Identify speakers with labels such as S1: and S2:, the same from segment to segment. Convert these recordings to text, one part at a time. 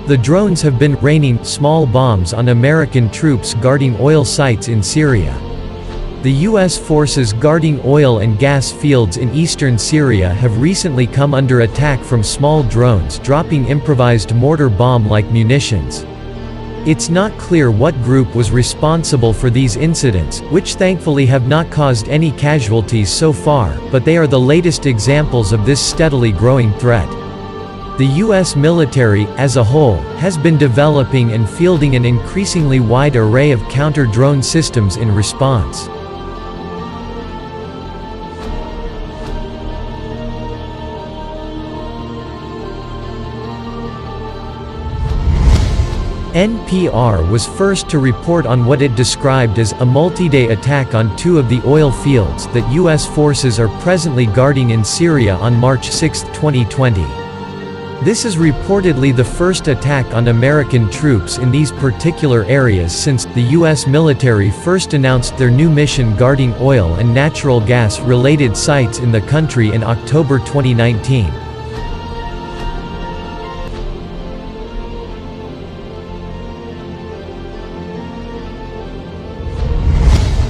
S1: The drones have been raining small bombs on American troops guarding oil sites in Syria. The U.S. forces guarding oil and gas fields in eastern Syria have recently come under attack from small drones dropping improvised mortar bomb-like munitions. It's not clear what group was responsible for these incidents, which thankfully have not caused any casualties so far, but they are the latest examples of this steadily growing threat. The U.S. military, as a whole, has been developing and fielding an increasingly wide array of counter-drone systems in response. NPR was first to report on what it described as a multi-day attack on two of the oil fields that U.S. forces are presently guarding in Syria on March 6, 2020. This is reportedly the first attack on American troops in these particular areas since the U.S. military first announced their new mission guarding oil and natural gas-related sites in the country in October 2019.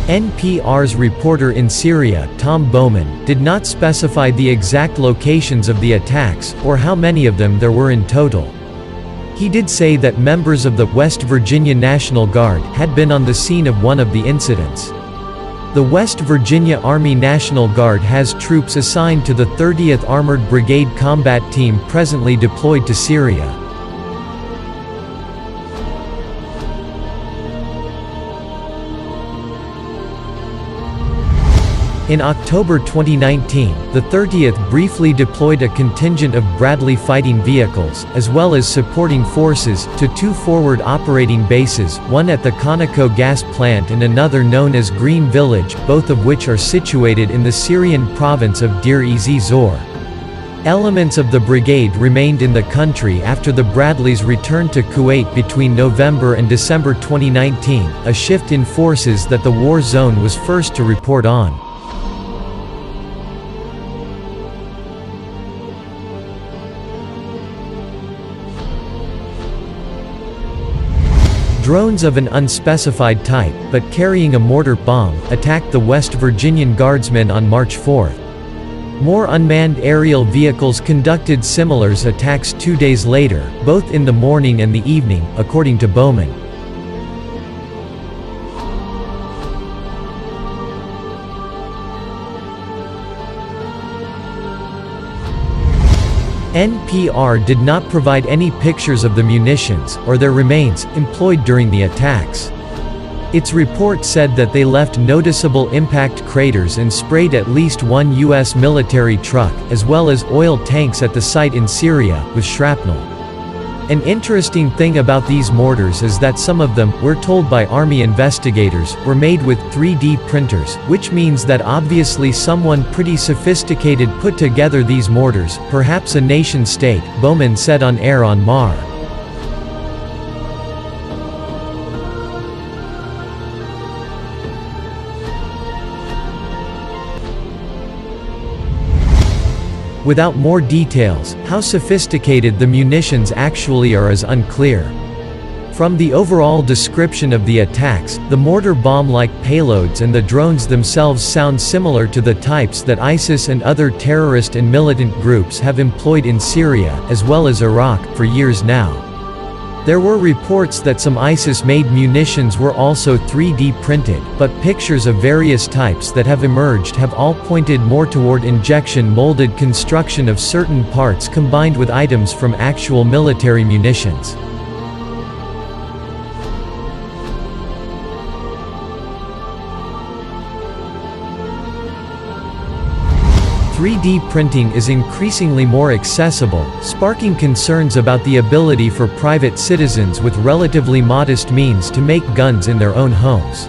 S1: NPR's reporter in Syria, Tom Bowman, did not specify the exact locations of the attacks, or how many of them there were in total. He did say that members of the West Virginia National Guard had been on the scene of one of the incidents. The West Virginia Army National Guard has troops assigned to the 30th Armored Brigade Combat Team presently deployed to Syria. In October 2019, the 30th briefly deployed a contingent of Bradley fighting vehicles, as well as supporting forces, to two forward operating bases, one at the Conoco gas plant and another known as Green Village, both of which are situated in the Syrian province of Deir ez-Zor. Elements of the brigade remained in the country after the Bradleys returned to Kuwait between November and December 2019, a shift in forces that the war zone was first to report on. Drones of an unspecified type, but carrying a mortar bomb, attacked the West Virginian Guardsmen on March 4. More unmanned aerial vehicles conducted similar attacks 2 days later, both in the morning and the evening, according to Bowman. NPR did not provide any pictures of the munitions, or their remains, employed during the attacks. Its report said that they left noticeable impact craters and sprayed at least one U.S. military truck, as well as oil tanks at the site in Syria, with shrapnel. An interesting thing about these mortars is that some of them, we're told by Army investigators, were made with 3D printers, which means that obviously someone pretty sophisticated put together these mortars, perhaps a nation-state, Bowman said on air on Mar. Without more details, how sophisticated the munitions actually are is unclear. From the overall description of the attacks, the mortar bomb-like payloads and the drones themselves sound similar to the types that ISIS and other terrorist and militant groups have employed in Syria, as well as Iraq, for years now. There were reports that some ISIS-made munitions were also 3D printed, but pictures of various types that have emerged have all pointed more toward injection-molded construction of certain parts combined with items from actual military munitions. "3D printing is increasingly more accessible, sparking concerns about the ability for private citizens with relatively modest means to make guns in their own homes.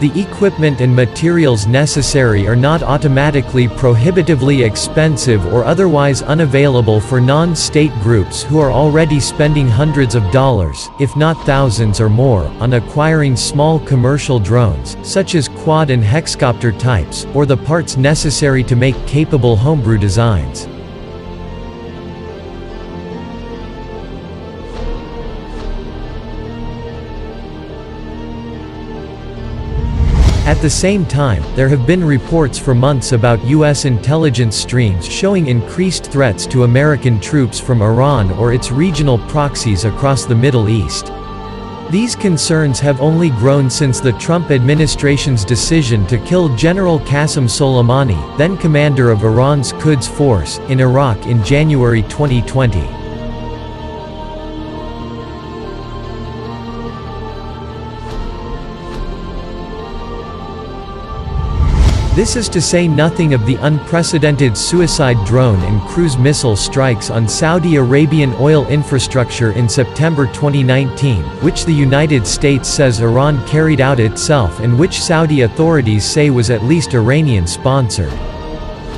S1: The equipment and materials necessary are not automatically prohibitively expensive or otherwise unavailable for non-state groups who are already spending hundreds of dollars, if not thousands or more, on acquiring small commercial drones, such as quad and hexcopter types, or the parts necessary to make capable homebrew designs." At the same time, there have been reports for months about U.S. intelligence streams showing increased threats to American troops from Iran or its regional proxies across the Middle East. These concerns have only grown since the Trump administration's decision to kill General Qasem Soleimani, then commander of Iran's Quds Force, in Iraq in January 2020. This is to say nothing of the unprecedented suicide drone and cruise missile strikes on Saudi Arabian oil infrastructure in September 2019, which the United States says Iran carried out itself and which Saudi authorities say was at least Iranian-sponsored.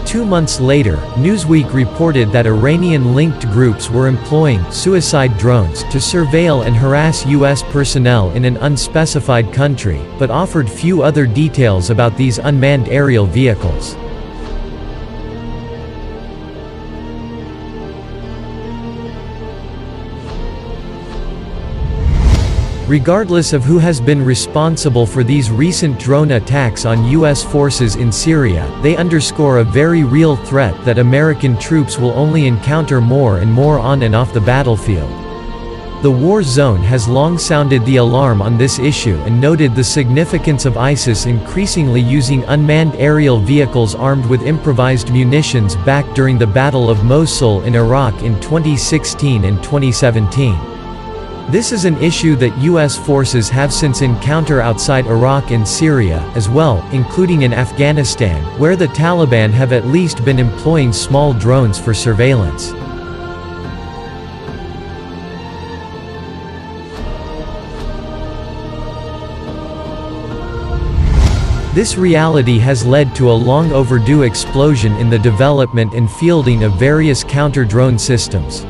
S1: 2 months later, Newsweek reported that Iranian-linked groups were employing suicide drones to surveil and harass U.S. personnel in an unspecified country, but offered few other details about these unmanned aerial vehicles. Regardless of who has been responsible for these recent drone attacks on U.S. forces in Syria, they underscore a very real threat that American troops will only encounter more and more on and off the battlefield. The war zone has long sounded the alarm on this issue and noted the significance of ISIS increasingly using unmanned aerial vehicles armed with improvised munitions back during the Battle of Mosul in Iraq in 2016 and 2017. This is an issue that U.S. forces have since encountered outside Iraq and Syria, as well, including in Afghanistan, where the Taliban have at least been employing small drones for surveillance. This reality has led to a long overdue explosion in the development and fielding of various counter-drone systems.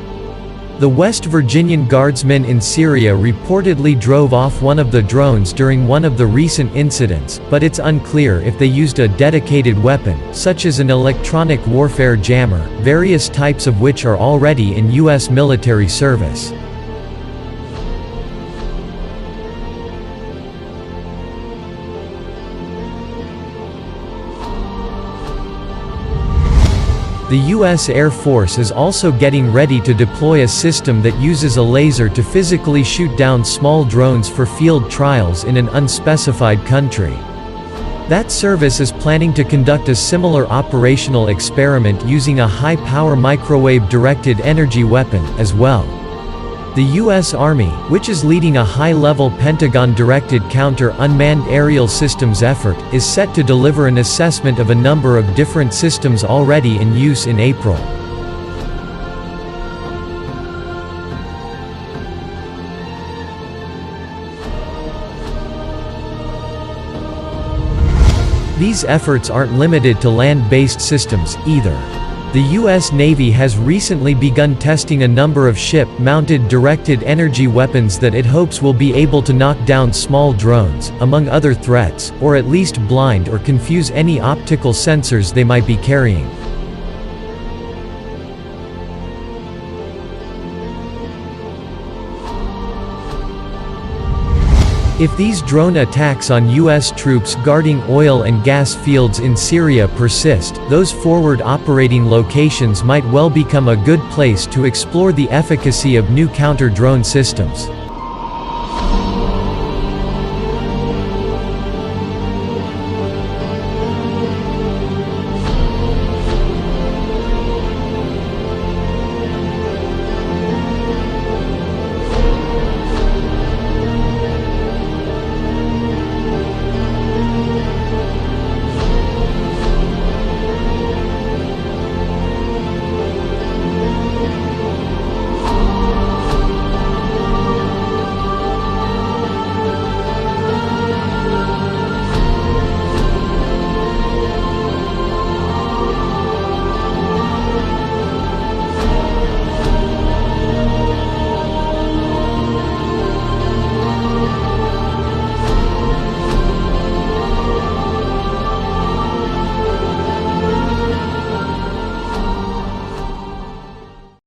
S1: The West Virginian guardsmen in Syria reportedly drove off one of the drones during one of the recent incidents, but it's unclear if they used a dedicated weapon, such as an electronic warfare jammer, various types of which are already in U.S. military service. The U.S. Air Force is also getting ready to deploy a system that uses a laser to physically shoot down small drones for field trials in an unspecified country. That service is planning to conduct a similar operational experiment using a high-power microwave-directed energy weapon, as well. The U.S. Army, which is leading a high-level Pentagon-directed counter-unmanned aerial systems effort, is set to deliver an assessment of a number of different systems already in use in April. These efforts aren't limited to land-based systems, either. The U.S. Navy has recently begun testing a number of ship-mounted directed energy weapons that it hopes will be able to knock down small drones, among other threats, or at least blind or confuse any optical sensors they might be carrying. If these drone attacks on U.S. troops guarding oil and gas fields in Syria persist, those forward operating locations might well become a good place to explore the efficacy of new counter-drone systems.